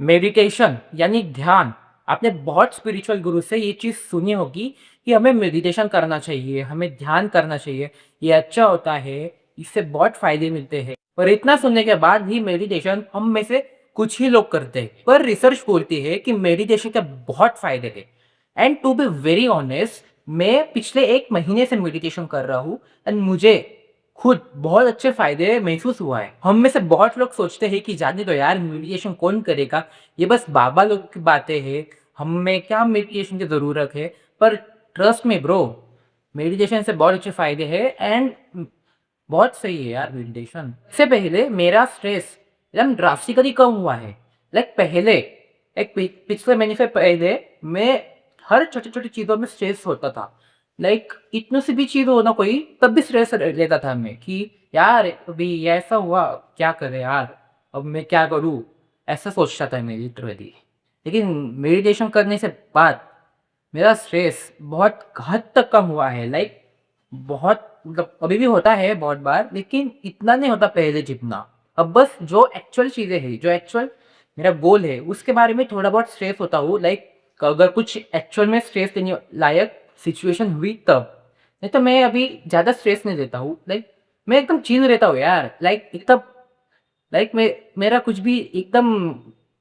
Meditation यानी ध्यान। आपने बहुत स्पिरिचुअल गुरु से ये चीज़ सुनी होगी कि हमें मेडिटेशन करना चाहिए, हमें ध्यान करना चाहिए, ये अच्छा होता है, इससे बहुत फ़ायदे मिलते हैं। पर इतना सुनने के बाद भी मेडिटेशन हम में से कुछ ही लोग करते हैं। पर रिसर्च बोलती है कि मेडिटेशन के बहुत फ़ायदे हैं। And to be very honest, मैं पिछले 1 महीने से मेडिटेशन कर रहा हूँ एंड मुझे खुद बहुत अच्छे फ़ायदे महसूस हुआ है। हम में से बहुत लोग सोचते हैं कि जाने दो यार, मेडिटेशन कौन करेगा? ये बस बाबा लोग की बातें हैं, हम में क्या मेडिटेशन की ज़रूरत है? पर ट्रस्ट मी ब्रो, मेडिटेशन से बहुत अच्छे फ़ायदे हैं एंड बहुत सही है यार मेडिटेशन। इससे पहले मेरा स्ट्रेस एकदम ड्रास्टिकली कम हुआ है। लाइक पहले एक पिछले महीने से पहले मैं हर छोटी-छोटी चीज़ों में स्ट्रेस होता था। लाइक इतनी सी भी चीज़ हो ना कोई, तब भी स्ट्रेस लेता था मैं कि यार अभी ये ऐसा हुआ, क्या करें यार? अब मैं क्या करूँ? ऐसा सोचता था मैं लिटरली। लेकिन मेडिटेशन करने से बाद मेरा स्ट्रेस बहुत हद तक कम हुआ है। लाइक बहुत मतलब अभी भी होता है बहुत बार, लेकिन इतना नहीं होता पहले जितना। अब बस जो एक्चुअल चीज़ें हैं, जो एक्चुअल मेरा गोल है, उसके बारे में थोड़ा बहुत स्ट्रेस होता हूँ। लाइक अगर कुछ एक्चुअल में स्ट्रेस लेने लायक सिचुएशन हुई तब। नहीं तो मैं अभी ज़्यादा स्ट्रेस नहीं लेता हूँ। लाइक मैं एकदम चिल रहता हूँ यार। लाइक एकदम लाइक मैं मेरा कुछ भी एकदम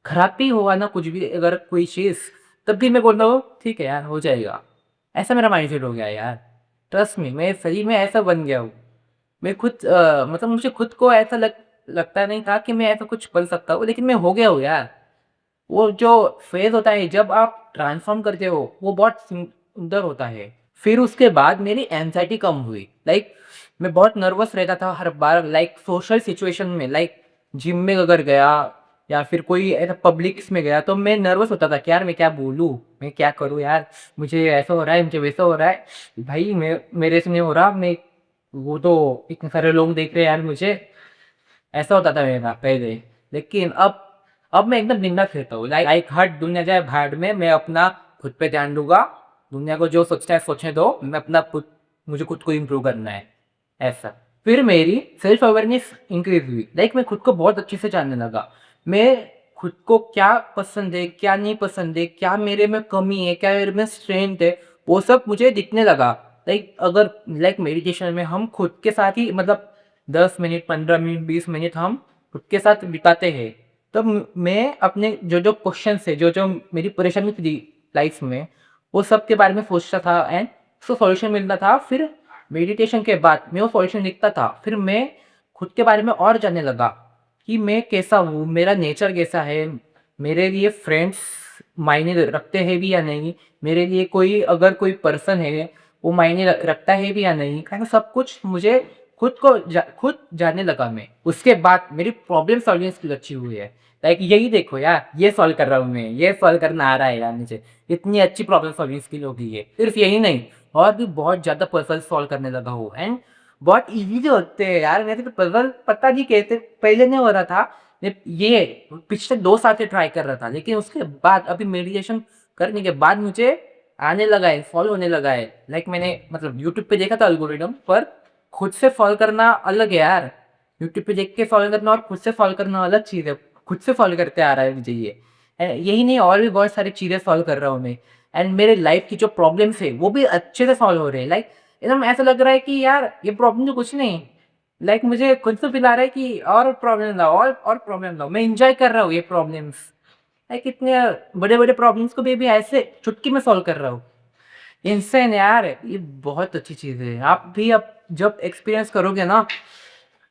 खराब भी हुआ ना, कुछ भी अगर कोई चीज़, तब भी मैं बोलता हूँ ठीक है यार, हो जाएगा। ऐसा मेरा माइंडसेट हो गया है यार। ट्रस्ट मी, मैं सही में ऐसा बन गया हूँ। मैं खुद मतलब मुझे खुद को ऐसा लगता नहीं था कि मैं ऐसा कुछ बन सकता हूँ, लेकिन मैं हो गया हूँ यार। वो जो फ़ेज़ होता है जब आप ट्रांसफ़ॉर्म करते हो, वो बहुत सुंदर होता है। फिर उसके बाद मेरी एंग्ज़ायटी कम हुई। लाइक मैं बहुत नर्वस रहता था हर बार, लाइक सोशल सिचुएशन में, लाइक जिम में अगर गया या फिर कोई ऐसा पब्लिक्स में गया, तो मैं नर्वस होता था कि यार मैं क्या बोलूँ? मैं क्या करूँ यार? मुझे ऐसा हो रहा है, मुझे वैसा हो रहा है। भाई मैं मेरे से नहीं हो रहा, मैं वो तो इतने सारे लोग देख रहे हैं यार मुझे। ऐसा होता था मेरा पहले। लेकिन अब मैं एकदम बिंदास रहता हूँ। लाइक हट दुनिया जाए भाड़ में, मैं अपना खुद पे ध्यान दूँगा। दुनिया को जो सोचना है सोचने दो, मैं अपना खुद मुझे खुद को इम्प्रूव करना है, ऐसा। फिर मेरी सेल्फ अवेयरनेस इंक्रीज़ हुई। लाइक मैं खुद को बहुत अच्छे से जानने लगा। मैं खुद को क्या पसंद है, क्या नहीं पसंद है, क्या मेरे में कमी है, क्या मेरे में स्ट्रेंथ है, वो सब मुझे दिखने लगा। लाइक मेडिटेशन में हम खुद के साथ ही मतलब 10 मिनट, 15 मिनट, 20 मिनट हम खुद के साथ बिताते हैं। तो मैं अपने जो-जो क्वेश्चन्स है, जो-जो मेरी परेशानी थी लाइफ में, वो सब के बारे में सोचता था एंड उसका सॉल्यूशन मिलता था। फिर मेडिटेशन के बाद मैं वो सॉल्यूशन लिखता था। फिर मैं खुद के बारे में और जानने लगा कि मैं कैसा हूँ, मेरा नेचर कैसा है, मेरे लिए फ्रेंड्स मायने रखते हैं भी या नहीं, मेरे लिए कोई पर्सन है, वो मायने रखता है भी या नहीं, ऐसा सब कुछ मुझे खुद जानने लगा मैं। उसके बाद मेरी प्रॉब्लम सॉल्विंग स्किल अच्छी हुई है। लाइक यही देखो यार, ये सॉल्व कर रहा हूँ मैं, ये सॉल्व करना आ रहा है यार मुझे। इतनी अच्छी प्रॉब्लम सॉल्विंग स्किल हो गई है। सिर्फ यही नहीं, और भी बहुत ज़्यादा पज़ल सॉल्व करने लगा हूँ एंड बहुत ईज़ी होते हैं यार। मेरे तो पज़ल पता नहीं कैसे पहले नहीं हो रहा था। मैं ये पिछले 2 साल से ट्राई कर रहा था, लेकिन उसके बाद अभी मेडिटेशन करने के बाद मुझे आने लगा है, सॉल्व होने लगा है। लाइक मैंने मतलब यूट्यूब पे देखा था एल्गोरिदम, पर खुद से सॉल्व करना अलग है यार। यूट्यूब पे देख के सॉल्व करना और खुद से सॉल्व करना अलग चीज़ है। खुद से सॉल्व करते आ रहा है मुझे ये। यही नहीं, और भी बहुत सारी चीज़ें सॉल्व कर रहा हूँ मैं एंड मेरे लाइफ की जो प्रॉब्लम्स है वो भी अच्छे से सॉल्व हो रहे हैं। लाइक एकदम ऐसा लग रहा है कि यार ये प्रॉब्लम तो कुछ नहीं, लाइक मुझे खुद से फील आ रहा है कि और प्रॉब्लम लाओ और प्रॉब्लम लाओ। मैं एन्जॉय कर रहा हूँ ये प्रॉब्लम्स। लाइक इतने बड़े-बड़े प्रॉब्लम्स को भी अभी ऐसे चुटकी में सॉल्व कर रहा हूँ। इंसेन यार, ये बहुत अच्छी चीज़ है। आप भी अब जब एक्सपीरियंस करोगे ना,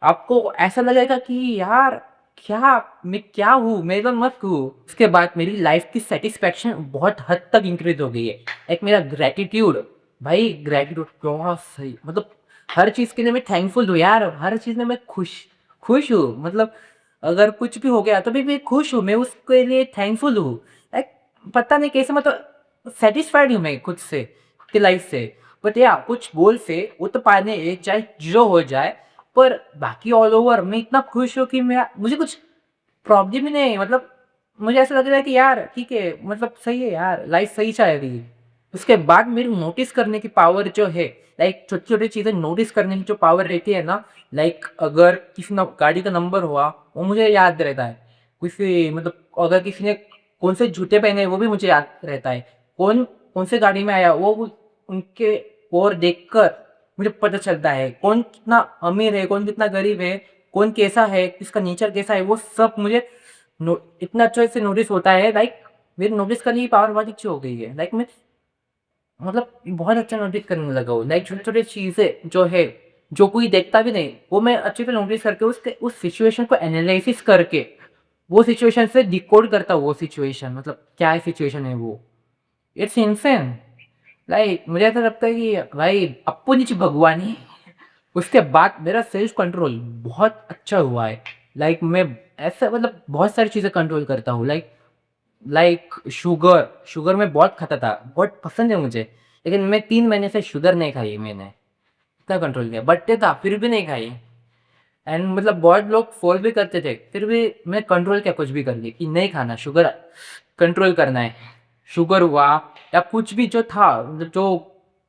आपको ऐसा लगेगा कि यार क्या मैं क्या हूँ? मैं तो मस्त हूँ। उसके बाद मेरी लाइफ़ की सैटिस्फैक्शन बहुत हद तक इंक्रीज़ हो गई है। एक मेरा ग्रैटिट्यूड, भाई ग्रैटिट्यूड बहुत सही, मतलब हर चीज़ के लिए मैं थैंकफुल हूँ यार। हर चीज़ में मैं खुश हूँ। मतलब अगर कुछ भी हो गया तो भी मैं खुश हूँ, मैं उसके लिए थैंकफुल हूँ। लाइक पता नहीं कैसे, मतलब सैटिस्फाइड हूँ मैं खुद से, खुद की लाइफ़ से। बट या कुछ गोल से वो तो पाने हैं, चाहे ज़ीरो हो जाए, पर बाकी ऑल ओवर मैं इतना खुश हूँ कि मैं मुझे कुछ प्रॉब्लम ही नहीं, मतलब मुझे ऐसा लग रहा है कि यार ठीक है, मतलब सही है यार, लाइफ सही चल रही है। उसके बाद मेरी नोटिस करने की पावर जो है, लाइक छोटी-छोटी चीज़ें नोटिस करने की जो पावर रहती है ना, लाइक अगर किसी न गाड़ी का नंबर हुआ, वो मुझे याद रहता है। किसी मतलब अगर किसी ने कौन से जूते पहने हैं वो भी मुझे याद रहता है। कौन कौन से गाड़ी में आया वो उनके और देखकर मुझे पता चलता है। कौन कितना अमीर है, कौन कितना गरीब है, कौन कैसा है, किसका नेचर कैसा है, वो सब मुझे इतना अच्छे से नोटिस होता है। लाइक मेरी नोटिस करने की पावर बहुत अच्छी हो गई है। लाइक मैं मतलब बहुत अच्छा नोटिस करने लगा हूँ। लाइक छोटी-छोटी चीज़ें जो है, जो कोई देखता भी नहीं, वो मैं अच्छे से नोटिस करके उसके उस सिचुएशन को एनालिसिस करके, वो सिचुएशन से डिकोड करता हूँ वो सिचुएशन मतलब क्या सिचुएशन है वो। It's insane. लाइक मुझे ऐसा लगता है कि भाई अप्पुनिच भगवान ही उसके बाद मेरा सेल्फ कंट्रोल बहुत अच्छा हुआ है। लाइक मैं ऐसा मतलब बहुत सारी चीज़ें कंट्रोल करता हूँ। लाइक शुगर मैं बहुत खाता था, बहुत पसंद है मुझे। लेकिन मैं 3 महीने से शुगर नहीं खाई मैंने, इतना कंट्रोल किया। बर्थडे था फिर भी नहीं खाई। एंड मतलब बहुत लोग फ़ोर्स भी करते थे, फिर भी मैं कंट्रोल किया कुछ भी करके कि नहीं खाना, शुगर कंट्रोल करना है। शुगर हुआ या कुछ भी जो था मतलब जो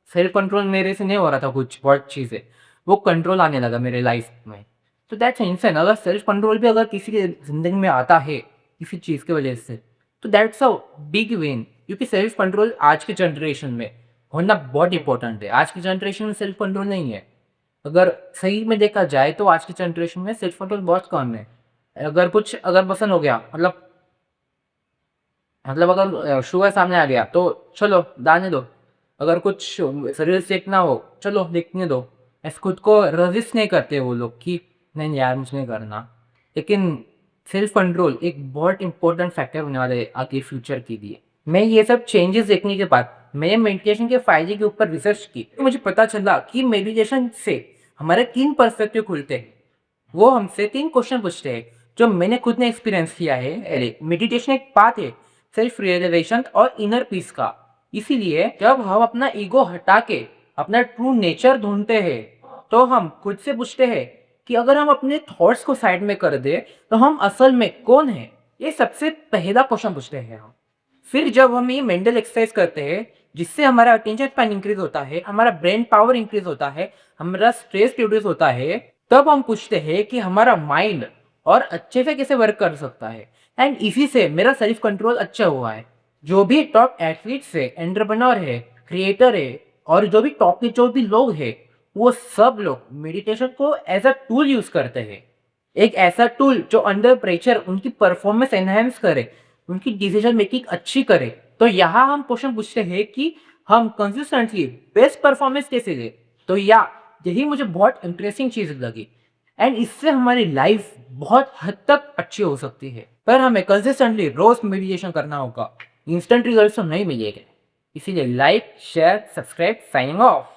सेल्फ कंट्रोल मेरे से नहीं हो रहा था कुछ बहुत चीज़ें, वो कंट्रोल आने लगा मेरे लाइफ में। तो दैट्स इनसेन। अगर सेल्फ कंट्रोल भी अगर किसी की ज़िंदगी में आता है, किसी चीज़ की वजह से, तो दैट्स अ बिग विन। क्योंकि सेल्फ कंट्रोल आज के जनरेशन में होना बहुत इंपॉर्टेंट है। आज की जनरेशन में सेल्फ कंट्रोल नहीं है। अगर सही में देखा जाए तो आज की जनरेशन में सेल्फ कंट्रोल बहुत कम है। अगर पसंद हो गया मतलब अगर शुगर सामने आ गया तो चलो दाने दो। अगर कुछ रील्स देखना हो चलो देखने दो। ऐसे खुद को रजिस्ट नहीं करते वो लोग कि नहीं यार मुझे नहीं करना। लेकिन सेल्फ कंट्रोल एक बहुत इंपॉर्टेंट फैक्टर होने वाला है आगे फ्यूचर के लिए। मैं ये सब चेंजेस देखने के बाद मैंने मेडिटेशन के फायदे के ऊपर रिसर्च की तो मुझे पता चला कि मेडिटेशन से हमारे 3 पर्सपेक्टिव खुलते हैं। वो हमसे 3 क्वेश्चन पूछते हैं जो मैंने खुद ने एक्सपीरियंस किया है। अरे मेडिटेशन एक पाथ है सेल्फ रियलाइजेशन और इनर पीस का। इसीलिए जब हम अपना ईगो हटा के अपना ट्रू नेचर ढूंढते हैं तो हम खुद से पूछते हैं कि अगर हम अपने थॉट्स को साइड में कर दे तो हम असल में कौन है। ये सबसे पहला क्वेश्चन पूछते हैं हम। फिर जब हम ये मेंटल एक्सरसाइज करते हैं जिससे हमारा अटेंशन स्पैन इंक्रीज होता है, हमारा ब्रेन पावर इंक्रीज होता है, हमारा स्ट्रेस रिड्यूस होता है, तब हम पूछते हैं कि हमारा माइंड और अच्छे से कैसे वर्क कर सकता है। एंड इसी से मेरा सेल्फ कंट्रोल अच्छा हुआ है। जो भी टॉप एथलीट्स है, एंटरप्रेन्योर है, क्रिएटर है और जो भी लोग हैं, वो सब लोग मेडिटेशन को एज अ टूल यूज करते हैं। एक ऐसा टूल जो अंडर प्रेशर उनकी परफॉर्मेंस एनहांस करे, उनकी डिसीजन मेकिंग अच्छी करे। तो यहाँ हम क्वेश्चन पूछते हैं कि हम कंसिस्टेंटली बेस्ट परफॉर्मेंस कैसे दें। तो यही मुझे बहुत इंटरेस्टिंग चीज लगी। एंड इससे हमारी लाइफ बहुत हद तक अच्छी हो सकती है। पर हमें कंसिस्टेंटली रोज मेडिटेशन करना होगा। इंस्टेंट रिजल्ट तो नहीं मिलेंगे। इसीलिए like share subscribe signing off.